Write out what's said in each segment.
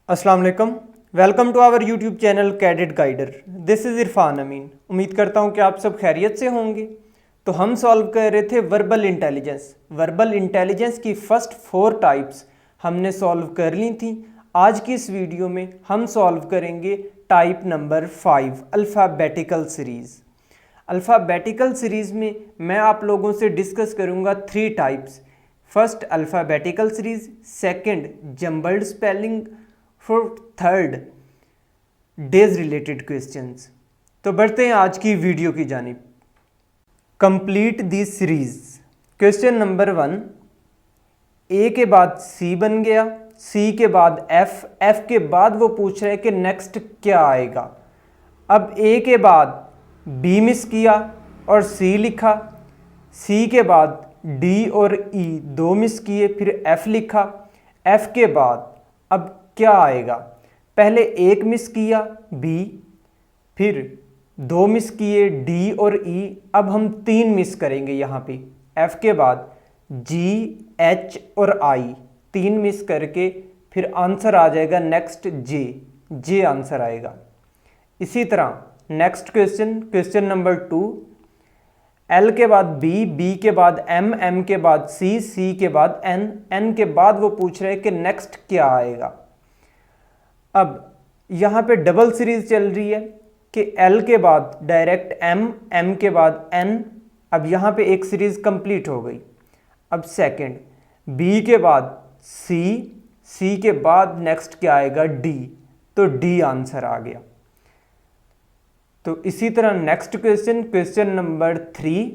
अस्सलाम वालेकुम। Welcome to our YouTube channel cadet guider. This is Irfan Amin. उम्मीद करता हूँ कि आप सब खैरियत से होंगे। तो हम सॉल्व कर रहे थे वर्बल इंटेलिजेंस। वर्बल इंटेलिजेंस की फर्स्ट 4 टाइप्स हमने सॉल्व कर ली थी। आज की इस वीडियो में हम सॉल्व करेंगे type number 5 alphabetical series. Alphabetical series में मैं आप लोगों से डिस्कस करूँगा 3 types. First alphabetical series, second jumbled spelling, for third days related questions. तो बढ़ते हैं आज की वीडियो की जानिब। Complete this series. Question number 1, ए के बाद सी बन गया, सी के बाद एफ, एफ के बाद वो पूछ रहे हैं कि नेक्स्ट क्या आएगा। अब ए के बाद बी मिस किया और सी लिखा, सी के बाद डी और ई 2 मिस किए, फिर एफ लिखा, एफ के बाद अब क्या आएगा। पहले 1 मिस किया बी, फिर 2 मिस किए डी और ई, अब हम 3 मिस करेंगे यहाँ पे। एफ के बाद जी, एच और आई 3 मिस करके फिर आंसर आ जाएगा नेक्स्ट जे, जे आंसर आएगा। इसी तरह next question, question number 2, L के बाद बी, बी के बाद एम, एम के बाद सी, सी के बाद एन, एन के बाद वो पूछ रहे हैं कि नेक्स्ट क्या आएगा। अब यहाँ पे डबल सीरीज चल रही है कि एल के बाद डायरेक्ट एम, एम के बाद एन। अब यहाँ पे एक सीरीज कंप्लीट हो गई। अब सेकंड बी के बाद सी, सी के बाद नेक्स्ट क्या आएगा डी, तो डी आंसर आ गया। तो इसी तरह next question, question number 3,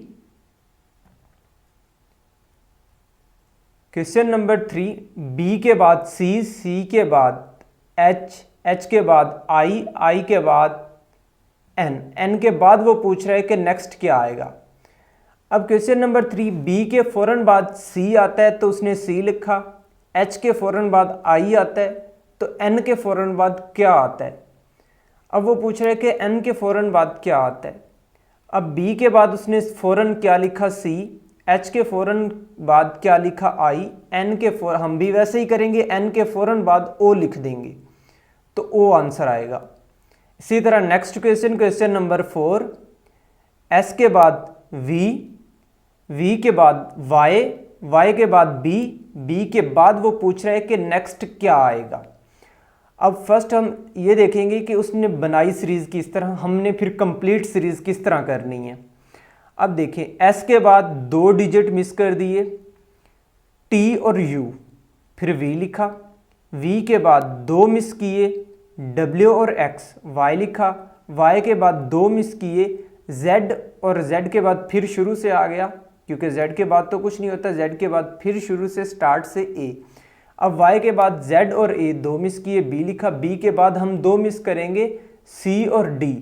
question number 3, B के बाद सी, सी के बाद एच, एच के बाद आई, आई के बाद एन, एन के बाद वो पूछ रहा है कि नेक्स्ट क्या आएगा। अब क्वेश्चन नंबर 3, बी के फ़ौरन बाद सी आता है तो उसने सी लिखा, एच के फ़ौरन बाद आई आता है तो एन के फ़ौरन बाद क्या आता है। अब वो पूछ रहा है कि एन के फ़ौरन बाद क्या आता है। अब बी के बाद उसने फ़ौरन क्या लिखा सी, एच के फ़ौरन बाद क्या लिखा आई, एन के फ़ौरन हम भी वैसे ही करेंगे, एन के फ़ौरन बाद ओ लिख देंगे तो ओ आंसर आएगा। इसी तरह next question, question number 4, S के बाद वी, वी के बाद वाई, वाई के बाद बी, बी के बाद वो पूछ रहा है कि नेक्स्ट क्या आएगा। अब फर्स्ट हम ये देखेंगे कि उसने बनाई सीरीज़ किस तरह, हमने फिर कंप्लीट सीरीज़ किस तरह करनी है। अब देखें, एस के बाद 2 डिजिट मिस कर दिए, टी और यू, फिर वी लिखा, वी के बाद 2 मिस किए डब्ल्यू और एक्स, वाई लिखा, वाई के बाद 2 मिस किए जेड, और जेड के बाद फिर शुरू से आ गया क्योंकि जेड के बाद तो कुछ नहीं होता, जेड के बाद फिर शुरू से स्टार्ट से ए। अब वाई के बाद जेड और ए 2 मिस किए, बी लिखा, बी के बाद हम 2 मिस करेंगे सी और डी,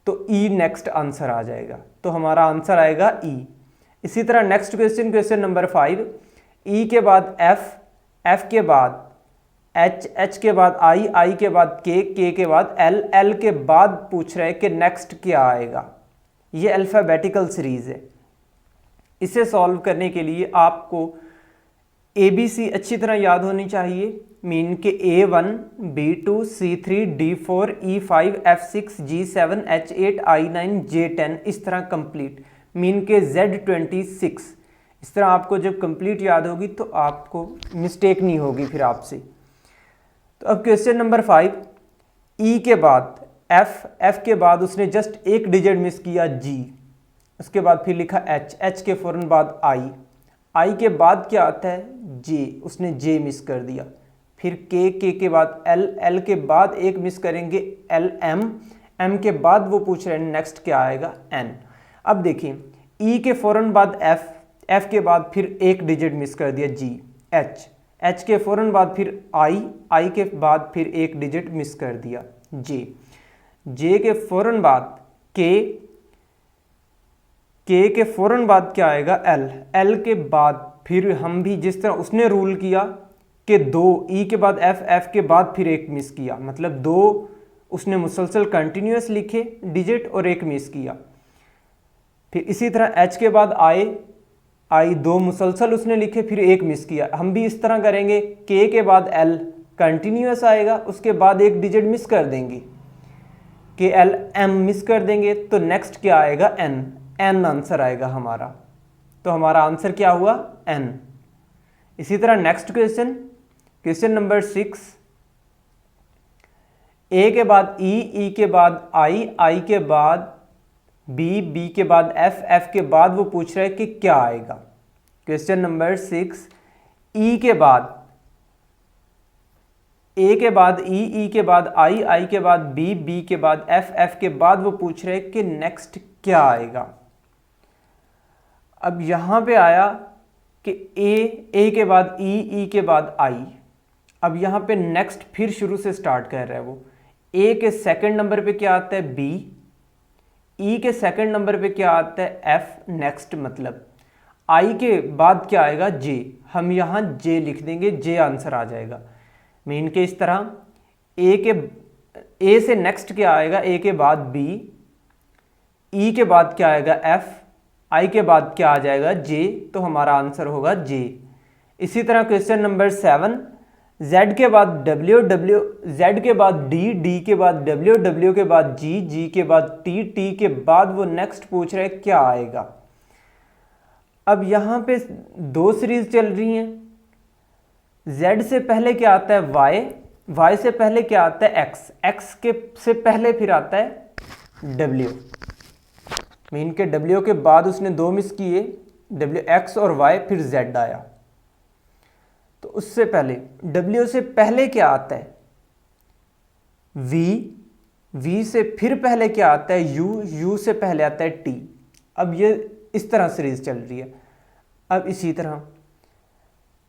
तो ई नेक्स्ट आंसर आ जाएगा, तो हमारा आंसर आएगा ई। इसी तरह नेक्स्ट क्वेश्चन, क्वेश्चन नंबर 5, ई के बाद एफ, एफ के बाद एच, एच के बाद आई, आई के बाद के के बाद एल, एल के बाद पूछ रहे हैं कि नेक्स्ट क्या आएगा। ये अल्फ़ाबेटिकल सीरीज़ है। इसे सॉल्व करने के लिए आपको ABC अच्छी तरह याद होनी चाहिए, मीन के A1, B2, C3, D4, E5, F6, G7, H8, I9, J10 इस तरह कंप्लीट, मीन के Z26। इस तरह आपको जब कंप्लीट याद होगी तो आपको मिस्टेक नहीं होगी फिर आपसे। तो अब क्वेश्चन नंबर 5, ई के बाद एफ, एफ के बाद उसने जस्ट 1 डिजिट मिस किया जी, उसके बाद फिर लिखा एच, एच के फ़ौरन बाद आई, आई के बाद क्या आता है जे, उसने जे मिस कर दिया, फिर के बाद एल, एल के बाद 1 मिस करेंगे एल, एम, एम के बाद वो पूछ रहे हैं नेक्स्ट क्या आएगा एन। अब देखिए, ई के फ़ौरन बाद एफ, एफ के बाद फिर 1 डिजिट मिस कर दिया जी, एच, एच के फ़ौरन बाद फिर आई, आई के बाद फिर 1 डिजिट मिस कर दिया जे, जे के फ़ौरन बाद के के फ़ौरन बाद क्या आएगा एल, एल के बाद फिर हम भी जिस तरह उसने रूल किया कि 2, ई के बाद एफ, एफ के बाद फिर 1 मिस किया, मतलब 2 उसने मुसलसल कंटिन्यूस लिखे डिजिट और 1 मिस किया। फिर इसी तरह एच के बाद आई 2 मुसलसल उसने लिखे, फिर 1 मिस किया। हम भी इस तरह करेंगे, के बाद एल, कंटिन्यूस आएगा, उसके बाद एक डिजिट मिस कर देंगे, KLM मिस कर देंगे, तो नेक्स्ट क्या आएगा, N आंसर आएगा हमारा। तो हमारा आंसर क्या हुआ, N। इसी तरह नेक्स्ट क्वेश्चन नंबर 6, A के बाद E के बाद I के बाद B के बाद F के बाद वो पूछ रहा है कि क्या आएगा। क्वेश्चन नंबर 6, E के बाद A के बाद E के बाद I के बाद B के बाद F के बाद वो पूछ रहे हैं कि नेक्स्ट क्या आएगा। अब यहाँ पे आया कि A के बाद E के बाद I। अब यहाँ पे नेक्स्ट फिर शुरू से स्टार्ट कर रहा है वो। A के सेकंड नंबर पे क्या आता है, B। E के सेकंड नंबर पे क्या आता है, F। नेक्स्ट मतलब I के बाद क्या आएगा, J। हम यहाँ J लिख देंगे, J आंसर आ जाएगा। मीन के इस तरह A से नेक्स्ट क्या आएगा, A के बाद B, E के बाद क्या आएगा, F, I के बाद क्या आ जाएगा, J। तो हमारा आंसर होगा J। इसी तरह क्वेश्चन नंबर 7, Z के बाद Z के बाद D के बाद W के बाद G के बाद T के बाद वो नेक्स्ट पूछ रहे हैं क्या आएगा। अब यहाँ पे दो सीरीज चल रही हैं। Z से पहले क्या आता है, Y से पहले क्या आता है, X के से पहले फिर आता है W। मीन के W के बाद उसने दो मिस किए, X और Y, फिर Z आया। तो उससे पहले W से पहले क्या आता है, V से फिर पहले क्या आता है, U से पहले आता है T। अब ये इस तरह सीरीज चल रही है। अब इसी तरह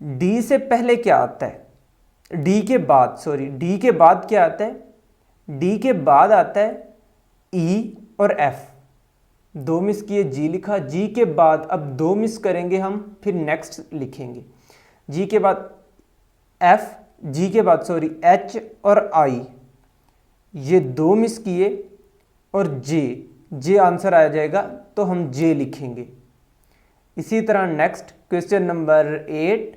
D से पहले क्या आता है, D के बाद क्या आता है, D के बाद आता है E और F। दो मिस किए, G लिखा, G के बाद अब दो मिस करेंगे हम, फिर नेक्स्ट लिखेंगे। G के बाद F, G के बाद H और I, ये दो मिस किए, और J आंसर आ जाएगा, तो हम J लिखेंगे। इसी तरह नेक्स्ट क्वेश्चन नंबर 8,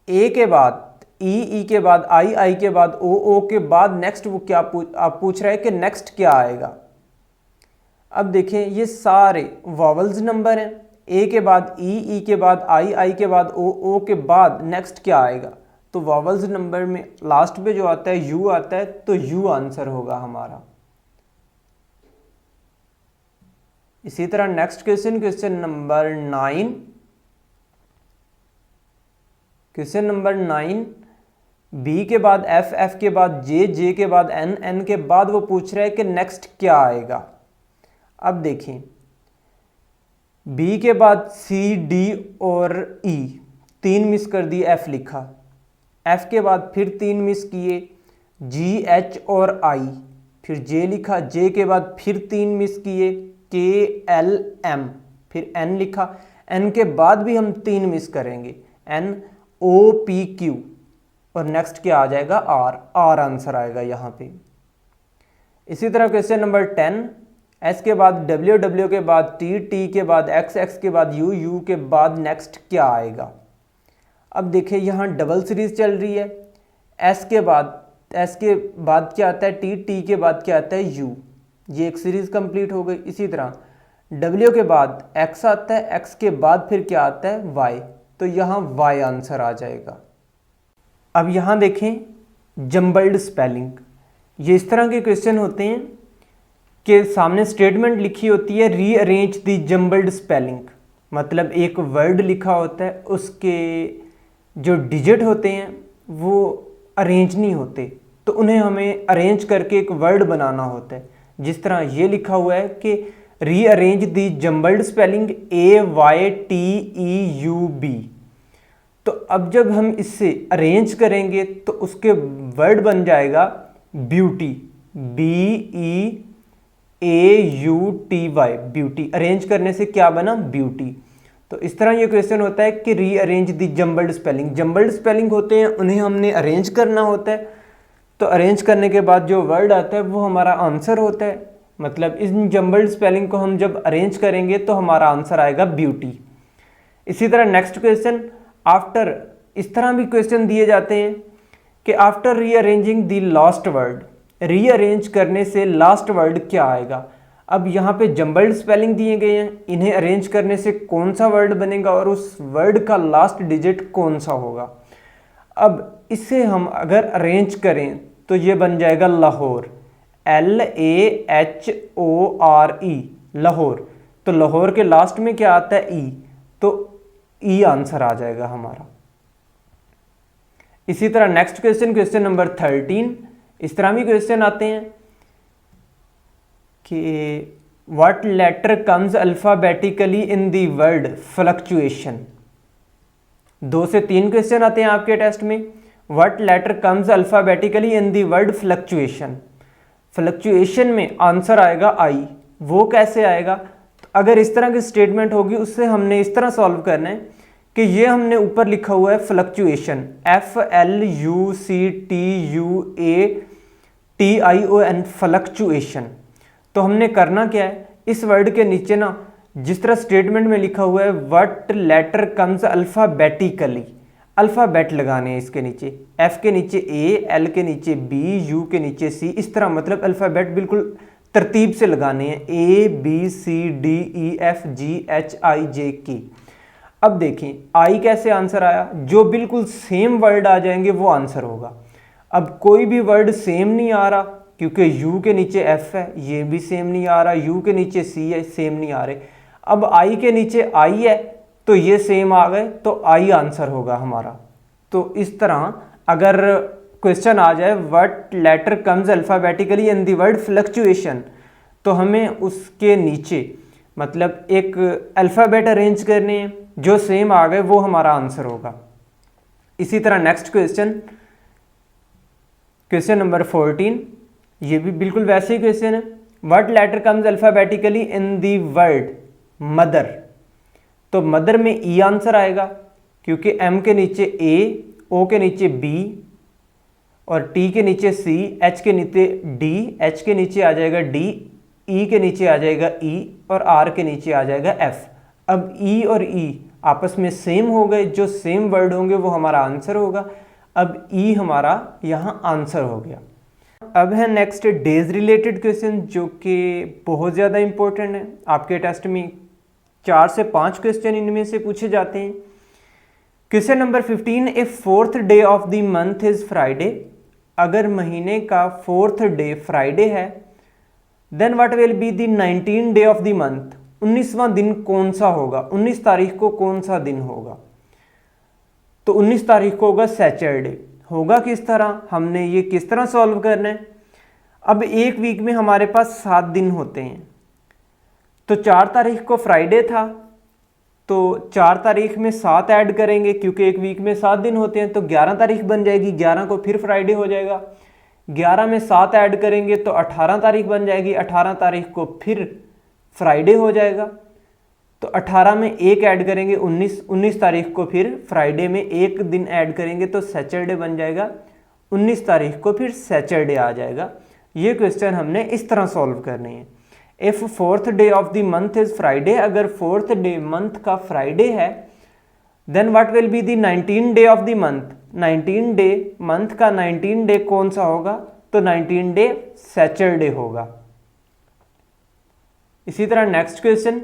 A के बाद E के बाद I के बाद O के बाद नेक्स्ट वो क्या आप पूछ रहे हैं कि नेक्स्ट क्या आएगा। अब देखें ये सारे वॉवल्स नंबर हैं। A के बाद E के बाद I के बाद O के बाद नेक्स्ट क्या आएगा। तो वॉवल्स नंबर में लास्ट पे जो आता है U आता है, तो U आंसर होगा हमारा। इसी तरह next question number 9, question number 9, B के बाद F के बाद J के बाद N के बाद वो पूछ रहा है कि नेक्स्ट क्या आएगा। अब देखें B के बाद C D और E, तीन मिस कर दिए, F लिखा। F के बाद फिर तीन मिस किए, G H और I, फिर J लिखा। J के बाद फिर तीन मिस किए, K L M, फिर N लिखा। N के बाद भी हम तीन मिस करेंगे, N O P Q, और नेक्स्ट क्या आ जाएगा, R आंसर आएगा यहाँ पे। इसी तरह क्वेश्चन नंबर 10, S के बाद W के बाद T के बाद X के बाद U के बाद नेक्स्ट क्या आएगा। अब देखिए यहाँ डबल सीरीज चल रही है। S के बाद क्या आता है, T के बाद क्या आता है, U। ये एक सीरीज कंप्लीट हो गई। इसी तरह W के बाद X आता है, X के बाद फिर क्या आता है, Y। तो यहाँ Y आंसर आ जाएगा। अब यहाँ देखें जम्बल्ड स्पेलिंग। ये इस तरह के क्वेश्चन होते हैं कि सामने स्टेटमेंट लिखी होती है, रीअरेंज द जम्बल्ड स्पेलिंग। मतलब एक वर्ड लिखा होता है, उसके जो डिजिट होते हैं वो अरेंज नहीं होते, तो उन्हें हमें अरेंज करके एक वर्ड बनाना होता है। जिस तरह ये लिखा हुआ है कि rearrange the jumbled spelling AYTEUB। तो अब जब हम इससे अरेंज करेंगे तो उसके वर्ड बन जाएगा ब्यूटी, BEAUTY, ब्यूटी। अरेंज करने से क्या बना, ब्यूटी। तो इस तरह ये क्वेश्चन होता है कि rearrange the jumbled spelling. Jumbled spelling होते हैं, उन्हें हमने अरेंज करना होता है। तो अरेंज करने के बाद जो वर्ड आता है वो हमारा आंसर होता है। मतलब इन जम्बल्ड स्पेलिंग को हम जब अरेंज करेंगे तो हमारा आंसर आएगा ब्यूटी। इसी तरह नेक्स्ट क्वेश्चन, आफ्टर इस तरह भी क्वेश्चन दिए जाते हैं कि after rearranging the last word, rearrange करने से लास्ट वर्ड क्या आएगा। अब यहाँ पे जंबल्ड स्पेलिंग दिए गए हैं, इन्हें अरेंज करने से कौन सा वर्ड बनेगा और उस वर्ड का लास्ट डिजिट कौन सा होगा। अब इसे हम अगर अरेंज करें तो ये बन जाएगा लाहौर, LAHORE, लाहौर। तो लाहौर के लास्ट में क्या आता है, ई, तो ई आंसर आ जाएगा हमारा। इसी तरह नेक्स्ट क्वेश्चन, क्वेश्चन नंबर 13, इस तरह भी क्वेश्चन आते हैं कि what letter comes alphabetically in the word fluctuation. 2 से 3 क्वेश्चन आते हैं आपके टेस्ट में। What letter comes alphabetically in the word fluctuation, fluctuation में आंसर आएगा आई। वो कैसे आएगा, तो अगर इस तरह की स्टेटमेंट होगी उससे हमने इस तरह सॉल्व करना है कि ये हमने ऊपर लिखा हुआ है फ्लक्चुएशन, FLUCTUATION, फ्लक्चुएशन। तो हमने करना क्या है, इस वर्ड के नीचे ना जिस तरह स्टेटमेंट में लिखा हुआ है what letter comes alphabetically, alphabet लगाने हैं इसके नीचे, F के नीचे A, L के नीचे B, U के नीचे C, इस तरह मतलब अल्फाबेट बिल्कुल तरतीब से लगाने हैं, ABCDEFGHIJK। अब देखें आई कैसे आंसर आया, जो बिल्कुल सेम वर्ड आ जाएंगे वो आंसर होगा। अब कोई भी वर्ड सेम नहीं आ रहा क्योंकि U के नीचे F है, ये भी सेम नहीं आ रहा, U के नीचे C है, सेम नहीं आ रहे। अब I के नीचे I है तो ये सेम आ गए, तो I आंसर होगा हमारा। तो इस तरह अगर क्वेश्चन आ जाए what letter comes alphabetically in the word fluctuation, तो हमें उसके नीचे मतलब एक अल्फ़ाबेट अरेंज करने हैं, जो सेम आ गए वो हमारा आंसर होगा। इसी तरह नेक्स्ट क्वेश्चन, क्वेश्चन नंबर 14, ये भी बिल्कुल वैसे ही क्वेश्चन है। What letter comes alphabetically in the word mother, तो मदर में ई आंसर आएगा क्योंकि एम के नीचे ए, ओ के नीचे बी और टी के नीचे सी, एच के नीचे डी, एच के नीचे आ जाएगा डी, ई के नीचे आ जाएगा ई और आर के नीचे आ जाएगा एफ। अब ई और ई आपस में सेम हो गए, जो सेम वर्ड होंगे वो हमारा आंसर होगा। अब ई हमारा यहाँ आंसर हो गया। अब है नेक्स्ट डेज रिलेटेड क्वेश्चन, जो कि बहुत ज़्यादा इंपॉर्टेंट है। आपके टेस्ट में 4 से 5 क्वेश्चन इनमें से पूछे जाते हैं। Question number 15, a 4th day of the month is Friday, अगर महीने का 4th डे फ्राइडे है, then what will be the 19th day of the month, 19वां दिन कौन सा होगा, 19 तारीख को कौन सा दिन होगा। तो 19 तारीख को होगा सैटरडे। होगा किस तरह, हमने ये किस तरह सॉल्व करना है। अब एक वीक में हमारे पास 7 दिन होते हैं, तो 4 तारीख को फ्राइडे था, तो 4 तारीख में 7 ऐड करेंगे क्योंकि एक वीक में 7 दिन होते हैं, तो 11 तारीख बन जाएगी, 11 को फिर फ्राइडे हो जाएगा। 11 में 7 ऐड करेंगे तो 18 तारीख बन जाएगी, 18 तारीख को फिर फ्राइडे हो जाएगा। तो 18 में 1 ऐड करेंगे 19, 19 तारीख को फिर फ्राइडे में 1 दिन ऐड करेंगे तो सैटरडे बन जाएगा, 19 तारीख को फिर सैटरडे आ जाएगा। ये क्वेश्चन हमने इस तरह सॉल्व करने हैं। If 4th day of the month is Friday, अगर 4th डे मंथ का फ्राइडे है, then what will be the 19th day of the month, 19 day month का 19 डे कौन सा होगा, तो 19 डे सैटरडे होगा। इसी तरह next question,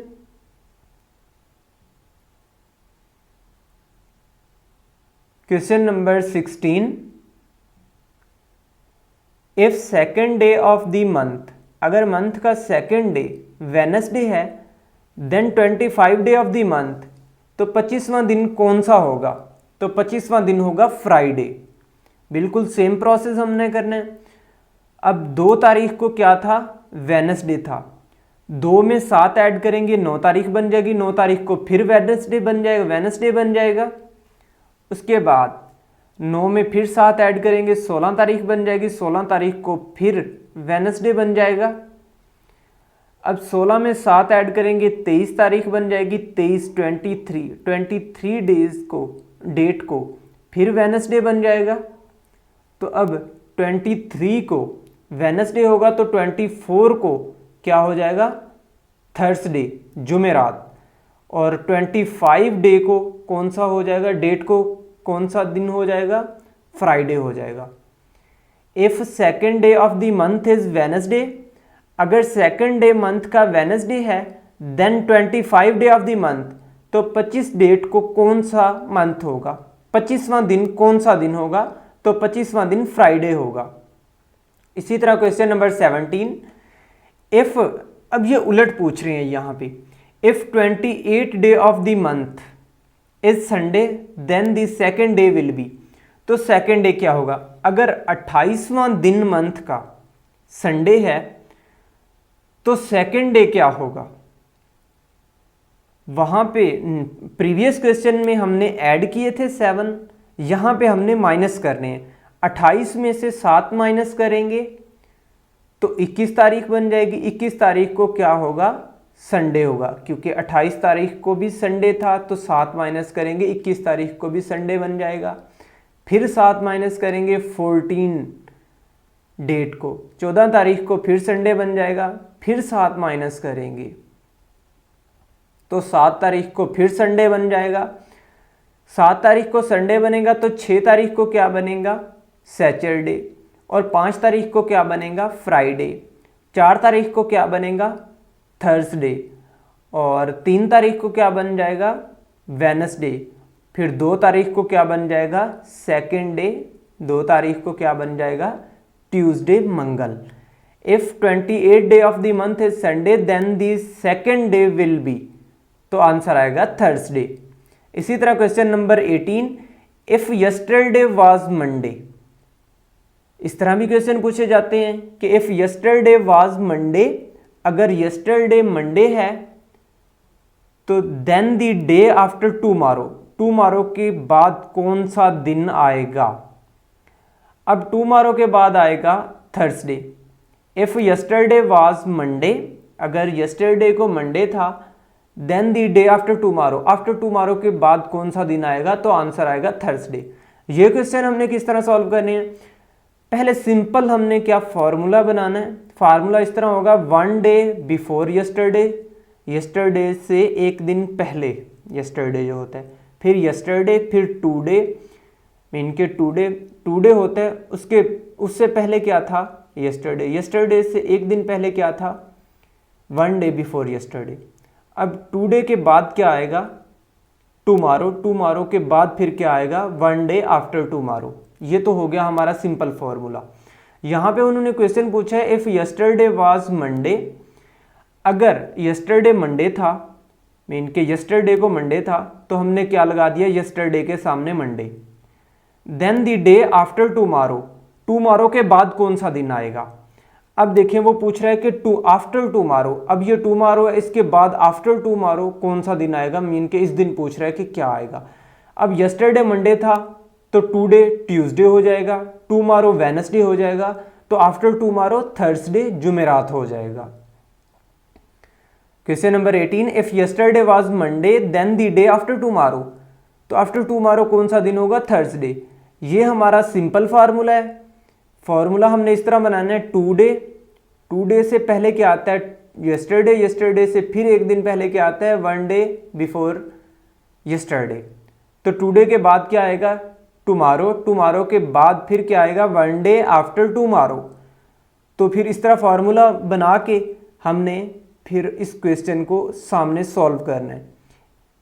question number 16, if 2nd day of the month, अगर मंथ का 2nd डे वेडनेसडे है, then 25 day of the month, तो 25वां दिन कौन सा होगा, तो 25वां दिन होगा फ्राइडे। बिल्कुल सेम प्रोसेस हमने करना है। अब 2 तारीख को क्या था, वेडनेसडे था, 2 में 7 ऐड करेंगे 9 तारीख बन जाएगी, 9 तारीख को फिर वेडनेसडे बन जाएगा, वेडनेसडे बन जाएगा। उसके बाद 9 में फिर 7 ऐड करेंगे 16 तारीख बन जाएगी, 16 तारीख को फिर वेडनेसडे बन जाएगा। अब 16 में 7 ऐड करेंगे 23 तारीख बन जाएगी, 23 23 डेज को डेट को फिर वेडनेसडे बन जाएगा। तो अब 23 को वेडनेसडे होगा तो 24 को क्या हो जाएगा, थर्सडे, जुमेरात। और 25 डे को कौन सा हो जाएगा, डेट को कौन सा दिन हो जाएगा, फ्राइडे हो जाएगा। If second day of the month is Wednesday, अगर सेकेंड डे मंथ का वेनसडे है, then 25 day of the month, तो 25 डेट को कौन सा मंथ होगा, 25वां दिन कौन सा दिन होगा, तो 25वां दिन फ्राइडे होगा। इसी तरह क्वेश्चन नंबर 17, इफ, अब ये उलट पूछ रहे हैं यहाँ पे, if 28 day of the month is Sunday then the second day will be, तो सेकेंड डे क्या होगा, अगर 28वां दिन मंथ का संडे है तो सेकेंड डे क्या होगा। वहां पे प्रीवियस क्वेश्चन में हमने ऐड किए थे 7, यहां पे हमने माइनस करने हैं। 28 में से 7 माइनस करेंगे तो 21 तारीख बन जाएगी। 21 तारीख को क्या होगा, संडे होगा, क्योंकि 28 तारीख को भी संडे था तो 7 माइनस करेंगे, 21 तारीख को भी संडे बन जाएगा। फिर 7 माइनस करेंगे 14 डेट को, 14 तारीख को फिर संडे बन जाएगा। फिर 7 माइनस करेंगे तो 7 तारीख को फिर संडे बन जाएगा। 7 तारीख को संडे बनेगा तो 6 तारीख को क्या बनेगा, सैटरडे, और 5 तारीख को क्या बनेगा, फ्राइडे। 4 तारीख को क्या बनेगा, थर्सडे, और 3 तारीख को क्या बन जाएगा, वेनसडे। फिर 2 तारीख को क्या बन जाएगा, सेकेंड डे। 2 तारीख को क्या बन जाएगा, ट्यूसडे, मंगल। If 28 day of the month is Sunday then the second day will be, तो आंसर आएगा थर्सडे। इसी तरह question number 18, if yesterday was Monday, इस तरह भी क्वेश्चन पूछे जाते हैं कि इफ यस्टरडे वाज मंडे, अगर यस्टरडे मंडे है तो then the day after tomorrow, tomorrow के बाद कौन सा दिन आएगा। अब टुमारो के बाद आएगा Thursday. If yesterday was Monday, अगर यस्टरडे को मंडे था, then the day after tomorrow, after tomorrow के बाद कौन सा दिन आएगा, तो आंसर आएगा थर्सडे। ये क्वेश्चन हमने किस तरह सॉल्व करने हैं, पहले सिंपल हमने क्या फॉर्मूला बनाना है। फार्मूला इस तरह होगा, 1 डे बिफोर यस्टरडे, यस्टरडे से एक दिन पहले यस्टरडे जो होता है, फिर यस्टरडे, फिर टुडे, इनके टुडे होता है, उससे पहले क्या था, यस्टरडे, यस्टरडे से एक दिन पहले क्या था, 1 डे बिफोर यस्टरडे। अब टुडे के बाद क्या आएगा, टुमारो, टुमारो के बाद फिर क्या आएगा, 1 डे आफ्टर टुमारो। ये तो हो गया हमारा सिंपल फॉर्मूला। यहाँ पे उन्होंने क्वेश्चन पूछा है इफ यस्टरडे वाज मंडे, अगर यस्टरडे मंडे था, मीन के यस्टरडे को मंडे था, तो हमने क्या लगा दिया, यस्टरडे के सामने Monday. Then the day after tomorrow, tomorrow के बाद कौन सा दिन आएगा। अब देखें वो पूछ रहा है कि आफ्टर टुमारो, अब ये टुमारो है, इसके बाद आफ्टर टुमारो कौन सा दिन आएगा, मीन के इस दिन पूछ रहा है कि क्या आएगा। अब यस्टरडे मंडे था तो टुडे ट्यूसडे हो जाएगा, टुमारो वेडनेसडे हो जाएगा, तो आफ्टर टुमारो थर्सडे, जुमेरात हो जाएगा। Question number 18, if yesterday was Monday then the day after tomorrow, तो आफ्टर टुमारो कौन सा दिन होगा, थर्सडे। ये हमारा सिंपल फार्मूला है। फॉर्मूला हमने इस तरह बनाना है, टुडे से पहले क्या आता है, यस्टरडे, यस्टरडे से फिर एक दिन पहले क्या आता है, 1 डे बिफोर यस्टरडे। तो टुडे के बाद क्या आएगा, टुमारो, टुमारो के बाद फिर क्या आएगा, 1 डे आफ्टर टुमारो। तो फिर इस तरह फार्मूला बना के हमने फिर इस क्वेश्चन को सामने सॉल्व करना है।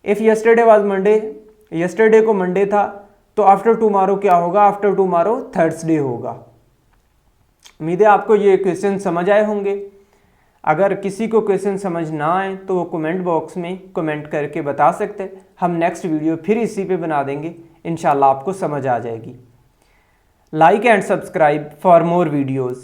If yesterday was Monday, yesterday को मंडे था, तो आफ्टर टुमारो क्या होगा, आफ्टर टुमारो थर्सडे होगा। उम्मीद है आपको ये क्वेश्चन समझ आए होंगे। अगर किसी को क्वेश्चन समझ ना आए तो वो कमेंट बॉक्स में कमेंट करके बता सकते हैं, हम नेक्स्ट वीडियो फिर इसी पे बना देंगे, इंशाल्लाह आपको समझ आ जाएगी। Like and subscribe for more videos.